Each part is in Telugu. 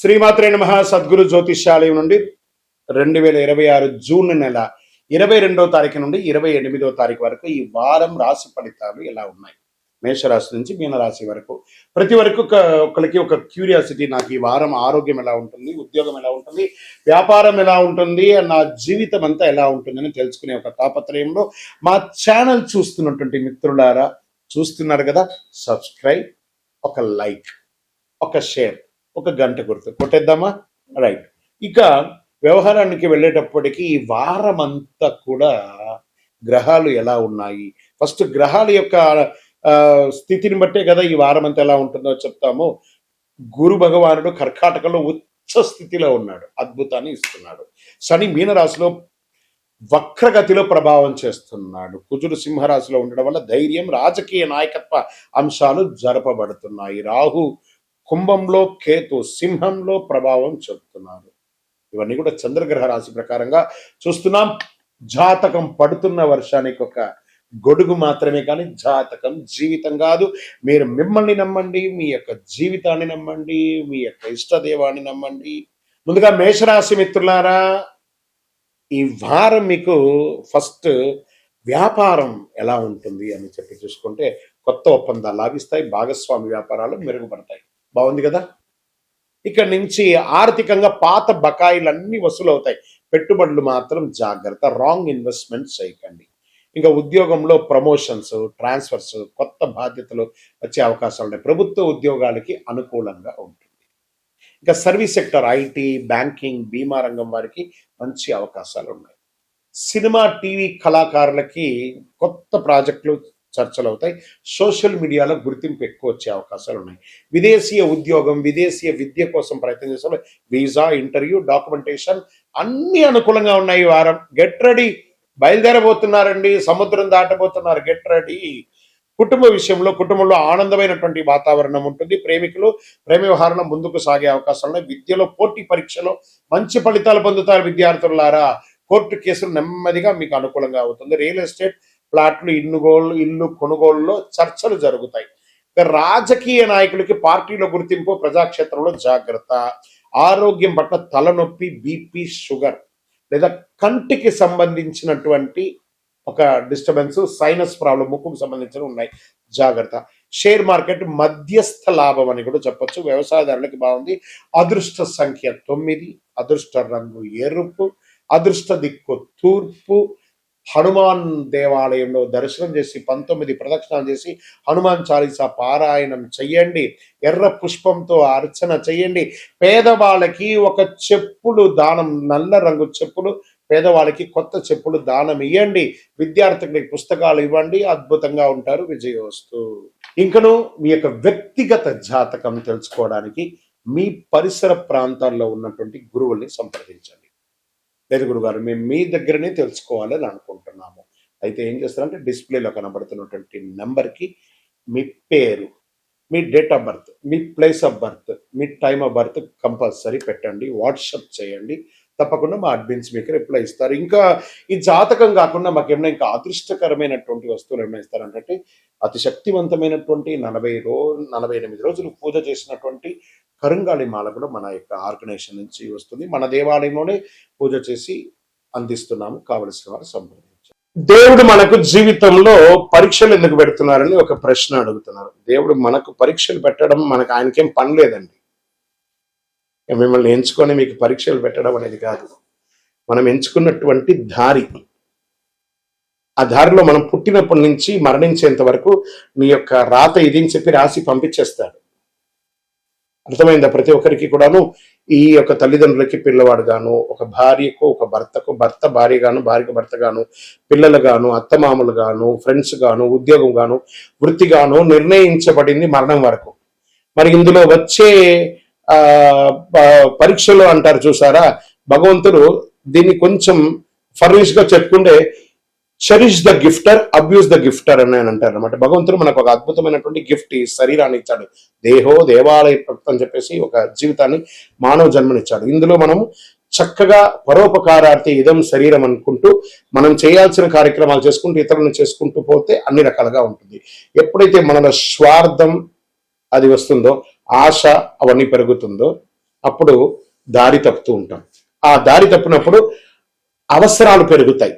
శ్రీమాత్రే నమః. సద్గురు జ్యోతిష్యాలయం నుండి 2026 జూన్ నెల 22వ తారీఖు నుండి 28వ తారీఖు వరకు ఈ వారం రాశి ఫలితాలు ఎలా ఉన్నాయి, మేషరాశి నుంచి మీనరాశి వరకు. ప్రతి వరకు ఒకరికి ఒక క్యూరియాసిటీ, నాకు ఈ వారం ఆరోగ్యం ఎలా ఉంటుంది, ఉద్యోగం ఎలా ఉంటుంది, వ్యాపారం ఎలా ఉంటుంది, నా జీవితం అంతా ఎలా ఉంటుందని తెలుసుకునే ఒక తాపత్రయంలో మా ఛానల్ చూస్తున్నటువంటి మిత్రులారా, చూస్తున్నారు కదా, సబ్స్క్రైబ్, ఒక లైక్, ఒక షేర్, ఒక గంట గుర్తు కొట్టేద్దామా? రైట్. ఇక వ్యవహారానికి వెళ్ళేటప్పటికీ ఈ వారం అంతా కూడా గ్రహాలు ఎలా ఉన్నాయి, ఫస్ట్ గ్రహాల యొక్క స్థితిని బట్టే కదా ఈ వారం అంతా ఎలా ఉంటుందో చెప్తాము. గురు భగవానుడు కర్కాటకలో ఉచ్చ స్థితిలో ఉన్నాడు, అద్భుతాన్ని ఇస్తున్నాడు. శని మీనరాశిలో వక్రగతిలో ప్రభావం చేస్తున్నాడు. కుజుడు సింహరాశిలో ఉండడం వల్ల ధైర్యం, రాజకీయ నాయకత్వ అంశాలు జరపబడుతున్నాయి. రాహు కుంభంలో, కేతు సింహంలో ప్రభావం చెబుతున్నారు. ఇవన్నీ కూడా చంద్రగ్రహ రాశి ప్రకారంగా చూస్తున్నాం. జాతకం పడుతున్న వర్షానికి ఒక గొడుగు మాత్రమే, కానీ జాతకం జీవితం కాదు. మీరు మిమ్మల్ని నమ్మండి, మీ యొక్క జీవితాన్ని నమ్మండి, మీ యొక్క ఇష్టదేవాన్ని నమ్మండి. ముందుగా మేషరాశి మిత్రులారా, ఈ వారం మీకు ఫస్ట్ వ్యాపారం ఎలా ఉంటుంది అని చెప్పి చూసుకుంటే కొత్త ఒప్పందాలు లాభిస్తాయి, భాగస్వామి వ్యాపారాలు మెరుగుపడతాయి. బాగుంది కదా. ఇక్కడ నుంచి ఆర్థికంగా పాత బకాయిలన్నీ వసూలు అవుతాయి. పెట్టుబడులు మాత్రం జాగ్రత్త, రాంగ్ ఇన్వెస్ట్మెంట్ చేయకండి. ఇంకా ఉద్యోగంలో ప్రమోషన్స్, ట్రాన్స్ఫర్స్, కొత్త బాధ్యతలు వచ్చే అవకాశాలు ఉన్నాయి. ప్రభుత్వ ఉద్యోగాలకి అనుకూలంగా ఉంటుంది. ఇంకా సర్వీస్ సెక్టర్, ఐటీ, బ్యాంకింగ్, బీమా రంగం వారికి మంచి అవకాశాలు ఉన్నాయి. సినిమా, టీవీ కళాకారులకి కొత్త ప్రాజెక్టులు చర్చలు అవుతాయి. సోషల్ మీడియాలో గుర్తింపు ఎక్కువ వచ్చే అవకాశాలు ఉన్నాయి. విదేశీయ ఉద్యోగం, విదేశీయ విద్య కోసం ప్రయత్నం చేసే వీసా, ఇంటర్వ్యూ, డాక్యుమెంటేషన్ అన్ని అనుకూలంగా ఉన్నాయి. వారం గెట్ రెడీ, బయలుదేరబోతున్నారండి, సముద్రం దాటబోతున్నారు, గెట్ రెడీ. కుటుంబ విషయంలో కుటుంబంలో ఆనందమైనటువంటి వాతావరణం ఉంటుంది. ప్రేమికులు ప్రేమ వ్యవహారం ముందుకు సాగే అవకాశాలు ఉన్నాయి. విద్యలో పోటీ పరీక్షలో మంచి ఫలితాలు పొందుతారు విద్యార్థులారా. కోర్టు కేసులు నెమ్మదిగా మీకు అనుకూలంగా అవుతుంది. రియల్ ఎస్టేట్, ప్లాట్లు, ఇల్లు కొనుగోలులో చర్చలు జరుగుతాయి. రాజకీయ నాయకులకి పార్టీలో గుర్తింపు, ప్రజాక్షేత్రంలో జాగ్రత్త. ఆరోగ్యం పట్ల తలనొప్పి, బీపీ, షుగర్ లేదా కంటికి సంబంధించినటువంటి ఒక డిస్టర్బెన్స్, సైనస్ ప్రాబ్లం, ముక్కుకు సంబంధించిన ఉన్నాయి, జాగ్రత్త. షేర్ మార్కెట్ మధ్యస్థ లాభం అని కూడా చెప్పొచ్చు. వ్యవసాయదారులకి బాగుంది. అదృష్ట సంఖ్య 9, అదృష్ట రంగు ఎరుపు, అదృష్ట దిక్కు తూర్పు. హనుమాన్ దేవాలయంలో దర్శనం చేసి 19 ప్రదక్షిణాలు చేసి హనుమాన్ చాలీసా పారాయణం చెయ్యండి. ఎర్ర పుష్పంతో అర్చన చెయ్యండి. పేదవాళ్ళకి ఒక చెప్పులు దానం, నల్ల రంగు చెప్పులు పేదవాళ్ళకి కొత్త చెప్పులు దానం ఇవ్వండి. విద్యార్థులకి పుస్తకాలు ఇవ్వండి, అద్భుతంగా ఉంటారు. విజయోస్తు. ఇంకను మీ యొక్క వ్యక్తిగత జాతకం తెలుసుకోవడానికి మీ పరిసర ప్రాంతాల్లో ఉన్నటువంటి గురువుల్ని సంప్రదించండి. లేదు గురుగారు, మేము మీ దగ్గరనే తెలుసుకోవాలని అనుకుంటున్నాము. అయితే ఏం చేస్తారంటే డిస్ప్లేలో కనబడుతున్నటువంటి నెంబర్కి మీ పేరు, మీ డేట్ ఆఫ్ బర్త్, మీ ప్లేస్ ఆఫ్ బర్త్, మీ టైమ్ ఆఫ్ బర్త్ కంపల్సరీ పెట్టండి. వాట్సాప్ చేయండి, తప్పకుండా మా అడ్మిన్స్ మీకు రిప్లై ఇస్తారు. ఇంకా ఈ జాతకం కాకుండా మాకు ఏమైనా ఇంకా అదృష్టకరమైనటువంటి వస్తువులు ఏమైనా ఇస్తారంటే అతి శక్తివంతమైనటువంటి 48 రోజులు పూజ చేసినటువంటి కరుంగాళి మాల కూడా మన యొక్క ఆర్గనైజేషన్ నుంచి వస్తుంది. మన దేవాలయంలోనే పూజ చేసి అందిస్తున్నాము. కావలసిన వారు సంప్రదించారు. దేవుడు మనకు జీవితంలో పరీక్షలు ఎందుకు పెడుతున్నారని ఒక ప్రశ్న అడుగుతున్నారు. దేవుడు మనకు పరీక్షలు పెట్టడం, మనకు ఆయనకేం పని లేదండి. మిమ్మల్ని ఎంచుకొని మీకు పరీక్షలు పెట్టడం అనేది కాదు. మనం ఎంచుకున్నటువంటి దారి, ఆ దారిలో మనం పుట్టినప్పటి నుంచి మరణించేంత వరకు నీ యొక్క రాత ఇది అని చెప్పి రాసి పంపించేస్తాడు. అర్థమైందా? ప్రతి ఒక్కరికి కూడాను ఈ యొక్క తల్లిదండ్రులకి పిల్లవాడు గాను, ఒక భార్యకు ఒక భర్తకు భర్త భార్య గాను, భార్యకు భర్త గాను, పిల్లలు గాను, అత్తమామలు గాను, ఫ్రెండ్స్ గాను, ఉద్యోగం గాను, వృత్తి గాను నిర్ణయించబడింది మరణం వరకు. మరి ఇందులో వచ్చే పరీక్షలు అంటారు చూసారా, భగవంతుడు దీన్ని కొంచెం ఫర్నిష్ గా చెప్పుకుంటే చెరిష్ ద గిఫ్టర్, అబ్యూస్ ద గిఫ్టర్ అని అంటారు అనమాట. భగవంతుడు మనకు ఒక అద్భుతమైనటువంటి గిఫ్ట్, ఈ శరీరాన్ని ఇచ్చాడు. దేహో దేవాలయ అని చెప్పేసి ఒక జీవితాన్ని, మానవ జన్మనిచ్చాడు. ఇందులో మనము చక్కగా పరోపకారార్థి ఇదం శరీరం అనుకుంటూ మనం చేయాల్సిన కార్యక్రమాలు చేసుకుంటూ ఇతరులను చేసుకుంటూ పోతే అన్ని రకాలుగా ఉంటుంది. ఎప్పుడైతే మనలో స్వార్థం అది వస్తుందో, ఆశ అవన్నీ పెరుగుతుందో, అప్పుడు దారి తప్పుతూ ఉంటాం. ఆ దారి తప్పినప్పుడు అవసరాలు పెరుగుతాయి.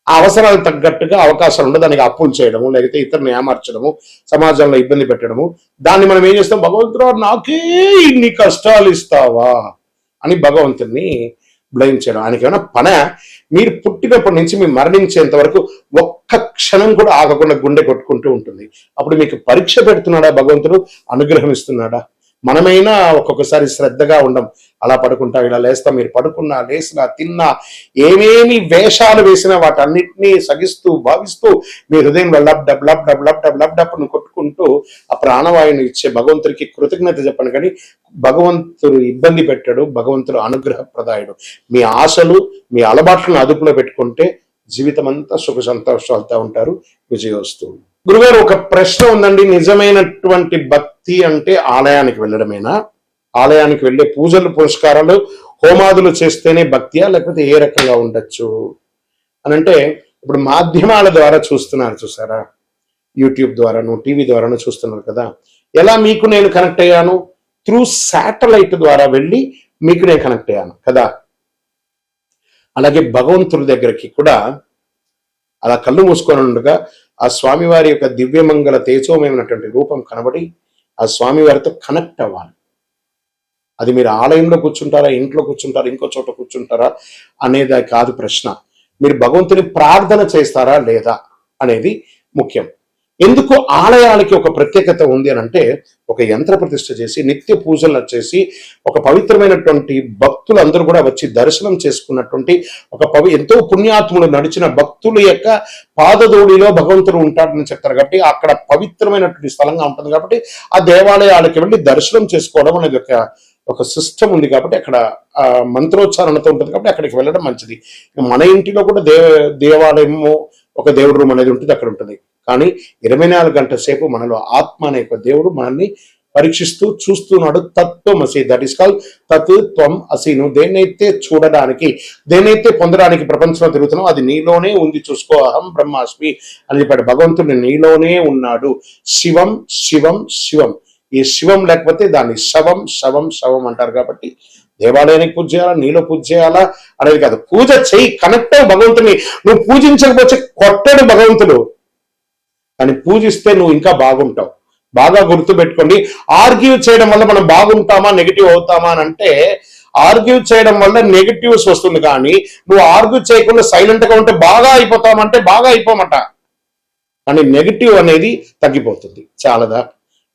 ఆ అవసరాలు తగ్గట్టుగా అవకాశాలు ఉండదు. దానికి అప్పులు చేయడము, లేకపోతే ఇతరులను ఏమార్చడము, సమాజంలో ఇబ్బంది పెట్టడము. దాన్ని మనం ఏం చేస్తాం, భగవంతుడు నాకే ఇన్ని కష్టాలు ఇస్తావా అని భగవంతుడిని బ్లేమ్ చేయడం. ఆయనకి ఏమైనా పన? మీరు పుట్టినప్పటి నుంచి మీరు మరణించేంత వరకు ఒక్క క్షణం కూడా ఆగకుండా గుండె కొట్టుకుంటూ ఉంటుంది. అప్పుడు మీకు పరీక్ష పెడుతున్నాడా భగవంతుడు, అనుగ్రహం ఇస్తున్నాడా? మనమైనా ఒక్కొక్కసారి శ్రద్ధగా ఉండం, అలా పడుకుంటాం, ఇలా లేస్తాం. మీరు పడుకున్నా, లేసినా, తిన్నా, ఏమేమి వేషాలు వేసినా వాటన్నిటినీ సగిస్తూ భావిస్తూ మీ హృదయం lub dub lub dub lub dub lub డబ్ను కొట్టుకుంటూ ఆ ప్రాణవాయువుని ఇచ్చే భగవంతుడికి కృతజ్ఞత చెప్పండి. కానీ భగవంతుడు ఇబ్బంది పెట్టాడు, భగవంతుడు అనుగ్రహప్రదాయుడు. మీ ఆశలు, మీ అలవాట్లను అదుపులో పెట్టుకుంటే జీవితం అంతా సుఖ సంతోషాలతో ఉంటారు. విజయోస్తు. గురుగారు, ఒక ప్రశ్న ఉందండి. నిజమైనటువంటి భక్తి అంటే ఆలయానికి వెళ్ళడమేనా? ఆలయానికి వెళ్ళే పూజలు, పురస్కారాలు, హోమాదులు చేస్తేనే భక్తియా, లేకపోతే ఏ రకంగా ఉండొచ్చు అని అంటే, ఇప్పుడు మాధ్యమాల ద్వారా చూస్తున్నారు చూసారా, యూట్యూబ్ ద్వారాను, టీవీ ద్వారాను చూస్తున్నారు కదా. ఎలా మీకు నేను కనెక్ట్ అయ్యాను? త్రూ శాటిలైట్ ద్వారా వెళ్ళి మీకు నేను కనెక్ట్ అయ్యాను కదా. అలాగే భగవంతుడి దగ్గరికి కూడా అలా కళ్ళు మూసుకొని ఉండగా ఆ స్వామివారి యొక్క దివ్యమంగళ తేజోమయమైనటువంటి రూపం కనబడి ఆ స్వామివారితో కనెక్ట్ అవ్వాలి. అది మీరు ఆలయంలో కూర్చుంటారా, ఇంట్లో కూర్చుంటారా, ఇంకో చోట కూర్చుంటారా అనేది కాదు ప్రశ్న. మీరు భగవంతుని ప్రార్థన చేస్తారా లేదా అనేది ముఖ్యం. ఎందుకు ఆలయాలకి ఒక ప్రత్యేకత ఉంది అని అంటే, ఒక యంత్ర ప్రతిష్ఠ చేసి నిత్య పూజలు చేసి ఒక పవిత్రమైనటువంటి భక్తులు అందరూ కూడా వచ్చి దర్శనం చేసుకున్నటువంటి ఎంతో పుణ్యాత్ములు నడిచిన భక్తుల యొక్క పాదధూళిలో భగవంతుడు ఉంటాడని చెప్తారు. కాబట్టి అక్కడ పవిత్రమైనటువంటి స్థలంగా ఉంటుంది. కాబట్టి ఆ దేవాలయాలకి వెళ్ళి దర్శనం చేసుకోవడం అనేది ఒక సిస్టమ్ ఉంది. కాబట్టి అక్కడ మంత్రోచ్చారణతో ఉంటుంది. కాబట్టి అక్కడికి వెళ్ళడం మంచిది. మన ఇంటిలో కూడా దేవాలయము, ఒక దేవుడు రూమ్ అనేది ఉంటుంది, అక్కడ ఉంటుంది. కానీ 24 గంటల సేపు మనలో ఆత్మ అనే ఒక దేవుడు మనల్ని పరీక్షిస్తూ చూస్తున్నాడు. తత్వమసి, దట్ ఈస్ కాల్ తత్ త్వం అసి. నువ్వు దేన్నైతే చూడడానికి, దేన్నైతే పొందడానికి ప్రపంచంలో తిరుగుతున్నావు అది నీలోనే ఉంది, చూసుకో. అహం బ్రహ్మాస్మి అని చెప్పాడు భగవంతుడు. నీలోనే ఉన్నాడు. శివం శివం శివం. ఈ శివం లేకపోతే దాన్ని శవం శవం శవం అంటారు. కాబట్టి దేవాలయానికి పూజ చేయాలా, నీలో పూజ చేయాలా అనేది కాదు. పూజ చేయి, కనెక్ట్ అవ్వు భగవంతుని. నువ్వు పూజించకపోతే కొట్టడు భగవంతుడు, కానీ పూజిస్తే నువ్వు ఇంకా బాగుంటావు. బాగా గుర్తుపెట్టుకోండి. ఆర్గ్యూ చేయడం వల్ల మనం బాగుంటామా, నెగిటివ్ అవుతామా అని అంటే, ఆర్గ్యూ చేయడం వల్ల నెగిటివ్స్ వస్తుంది. కానీ నువ్వు ఆర్గ్యూ చేయకుండా సైలెంట్ గా ఉంటే బాగా అయిపోతామంటే బాగా అయిపోమట, కానీ నెగిటివ్ అనేది తగ్గిపోతుంది. చాలదా?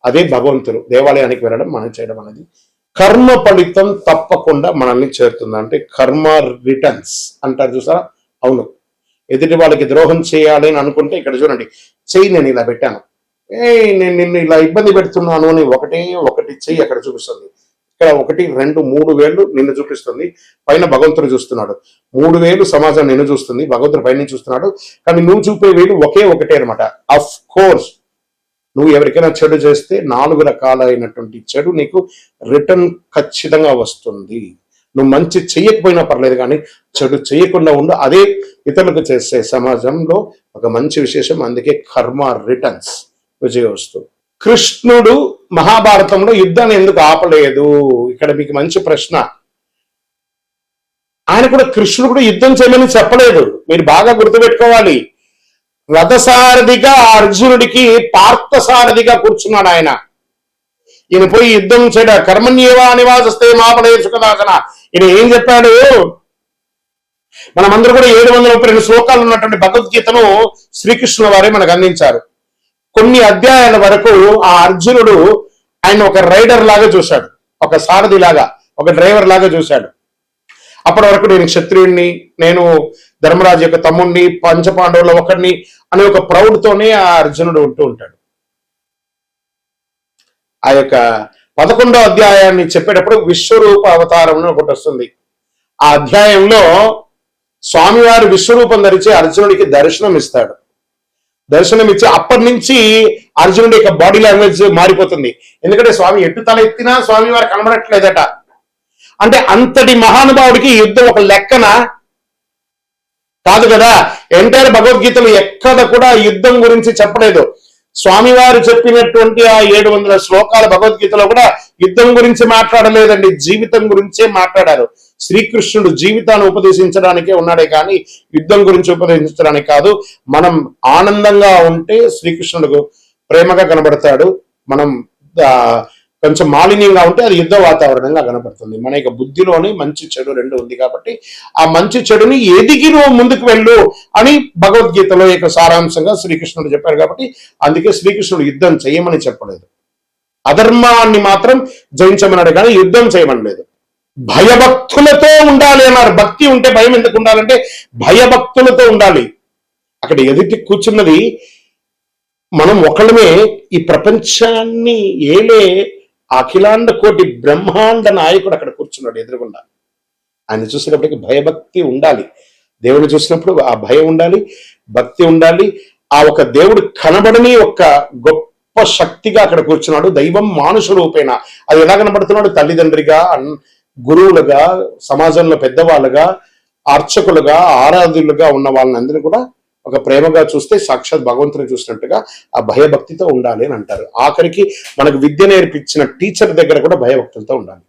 అదే భగవంతుడు. దేవాలయానికి వెళ్ళడం, మనం చేయడం అనేది కర్మ ఫలితం తప్పకుండా మనల్ని చేరుతుంది. అంటే కర్మ రిటర్న్స్ అంటారు చూసారా. అవును, ఎదుటి వాళ్ళకి ద్రోహం చేయాలి అని అనుకుంటే ఇక్కడ చూడండి, చెయ్యి నేను ఇలా పెట్టాను, నేను నిన్ను ఇలా ఇబ్బంది పెడుతున్నాను అని ఒకటి చెయ్యి అక్కడ చూపిస్తుంది. ఇక్కడ 1, 2, 3 వేళ్ళు నిన్ను చూపిస్తుంది. పైన భగవంతుడు చూస్తున్నాడు. 3 వేలు సమాజం నిన్ను చూస్తుంది, భగవంతుడు పైన చూస్తున్నాడు. కానీ నువ్వు చూపే వేలు ఒకటే అనమాట. అఫ్ కోర్స్ నువ్వు ఎవరికైనా చెడు చేస్తే 4 రకాలైనటువంటి చెడు నీకు రిటర్న్ ఖచ్చితంగా వస్తుంది. నువ్వు మంచి చెయ్యకపోయినా పర్లేదు, కానీ చెడు చేయకుండా ఉండు. అదే ఇతరులకు చేసే సమాజంలో ఒక మంచి విశేషం. అందుకే కర్మ రిటర్న్స్, విజయోస్తు. కృష్ణుడు మహాభారతంలో యుద్ధాన్ని ఎందుకు ఆపలేదు? ఇక్కడ మీకు మంచి ప్రశ్న. ఆయన కూడా, కృష్ణుడు కూడా యుద్ధం చేయమని చెప్పలేదు. మీరు బాగా గుర్తుపెట్టుకోవాలి. రథసారథిగా అర్జునుడికి పార్థసారథిగా కూర్చున్నాడు ఆయన. ఈయన పోయి యుద్ధం చేయడా, కర్మణ్యేవా నివాసస్తే మాపడే సుఖదాసన. ఈయన ఏం చెప్పాడు? మనమందరూ కూడా 732 శ్లోకాలు ఉన్నటువంటి భగవద్గీతను శ్రీకృష్ణుల వారే మనకు అందించారు. కొన్ని అధ్యాయాల వరకు ఆ అర్జునుడు ఆయన ఒక రైడర్ లాగా చూశాడు, ఒక సారథి లాగా, ఒక డ్రైవర్ లాగా చూశాడు. అప్పటి వరకు నేను క్షత్రియుడిని, నేను ధర్మరాజు యొక్క తమ్ముడిని, పంచపాండవుల ఒకడిని అనే ఒక ప్రౌడ్తోనే ఆ అర్జునుడు ఉంటూ ఉంటాడు. ఆ యొక్క 11వ అధ్యాయాన్ని చెప్పేటప్పుడు విశ్వరూప అవతారం ఒకటి వస్తుంది. ఆ అధ్యాయంలో స్వామివారి విశ్వరూపం ధరించి అర్జునుడికి దర్శనం ఇస్తాడు. దర్శనం ఇచ్చి అప్పటి నుంచి అర్జునుడి యొక్క బాడీ లాంగ్వేజ్ మారిపోతుంది. ఎందుకంటే స్వామి ఎటు తల ఎత్తినా స్వామివారు కనబడట్లేదట. అంటే అంతటి మహానుభావుడికి యుద్ధం ఒక లెక్కన కాదు కదా. ఎంటైర్ భగవద్గీతలు ఎక్కడ కూడా యుద్ధం గురించి చెప్పలేదు. స్వామివారు చెప్పినటువంటి ఆ 700 శ్లోకాల భగవద్గీతలో కూడా యుద్ధం గురించి మాట్లాడలేదండి, జీవితం గురించే మాట్లాడారు. శ్రీకృష్ణుడు జీవితాన్ని ఉపదేశించడానికే ఉన్నాడే కానీ యుద్ధం గురించి ఉపదేశించడానికి కాదు. మనం ఆనందంగా ఉంటే శ్రీకృష్ణుడు ప్రేమగా కనబడతాడు, మనం కొంచెం మాలిన్యంగా ఉంటే అది యుద్ధ వాతావరణంగా కనపడుతుంది. మన యొక్క బుద్ధిలోని మంచి చెడు రెండు ఉంది కాబట్టి ఆ మంచి చెడుని ఎదిగి నువ్వు ముందుకు వెళ్ళు అని భగవద్గీతలో యొక్క సారాంశంగా శ్రీకృష్ణుడు చెప్పారు. కాబట్టి అందుకే శ్రీకృష్ణుడు యుద్ధం చేయమని చెప్పలేదు, అధర్మాన్ని మాత్రం జయించమన్నాడు కానీ యుద్ధం చేయమనలేదు. భయభక్తులతో ఉండాలి అన్నారు. భక్తి ఉంటే భయం ఎందుకు ఉండాలంటే భయభక్తులతో ఉండాలి. అక్కడ ఎదుటి కూర్చున్నది మనం ఒకళ్ళమే, ఈ ప్రపంచాన్ని ఏలే అఖిలాండ కోటి బ్రహ్మాండ నాయకుడు అక్కడ కూర్చున్నాడు ఎదురుగుండా. ఆయన చూసినప్పటికీ భయభక్తి ఉండాలి. దేవుని చూసినప్పుడు ఆ భయం ఉండాలి, భక్తి ఉండాలి. ఆ ఒక దేవుడు కనబడని ఒక గొప్ప శక్తిగా అక్కడ కూర్చున్నాడు. దైవం మానుష రూపేణ. అది ఎలా కనబడుతున్నాడు? తల్లిదండ్రిగా, గురువులుగా, సమాజంలో పెద్దవాళ్ళుగా, అర్చకులుగా, ఆరాధులుగా ఉన్న వాళ్ళందరినీ కూడా ఒక ప్రేమగా చూస్తే సాక్షాత్ భగవంతుని చూసినట్టుగా ఆ భయభక్తితో ఉండాలి అని అంటారు. ఆఖరికి మనకు విద్య నేర్పించిన టీచర్ దగ్గర కూడా భయభక్తులతో ఉండాలి.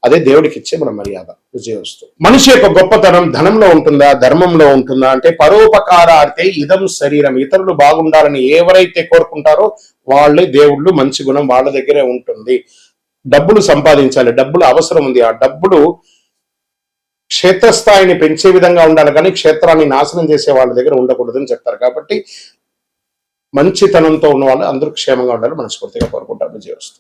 అదే దేవుడికి ఇచ్చే మన మర్యాద, విజయవస్తు. మనిషి యొక్క గొప్పతనం ధనంలో ఉంటుందా, ధర్మంలో ఉంటుందా అంటే పరోపకారార్థే ఇదం శరీరం. ఇతరులు బాగుండాలని ఎవరైతే కోరుకుంటారో వాళ్ళే దేవుళ్ళు, మంచి గుణం వాళ్ళ దగ్గరే ఉంటుంది. డబ్బులు సంపాదించాలి, డబ్బులు అవసరం ఉంది. ఆ డబ్బులు క్షేత్రస్థాయిని పెంచే విధంగా ఉండాలి కానీ క్షేత్రాన్ని నాశనం చేసే వాళ్ళ దగ్గర ఉండకూడదని చెప్తారు. కాబట్టి మంచితనంతో ఉన్న వాళ్ళు అందరూ క్షేమంగా ఉండాలి మనస్ఫూర్తిగా కోరుకుంటారు. విజయవస్తు.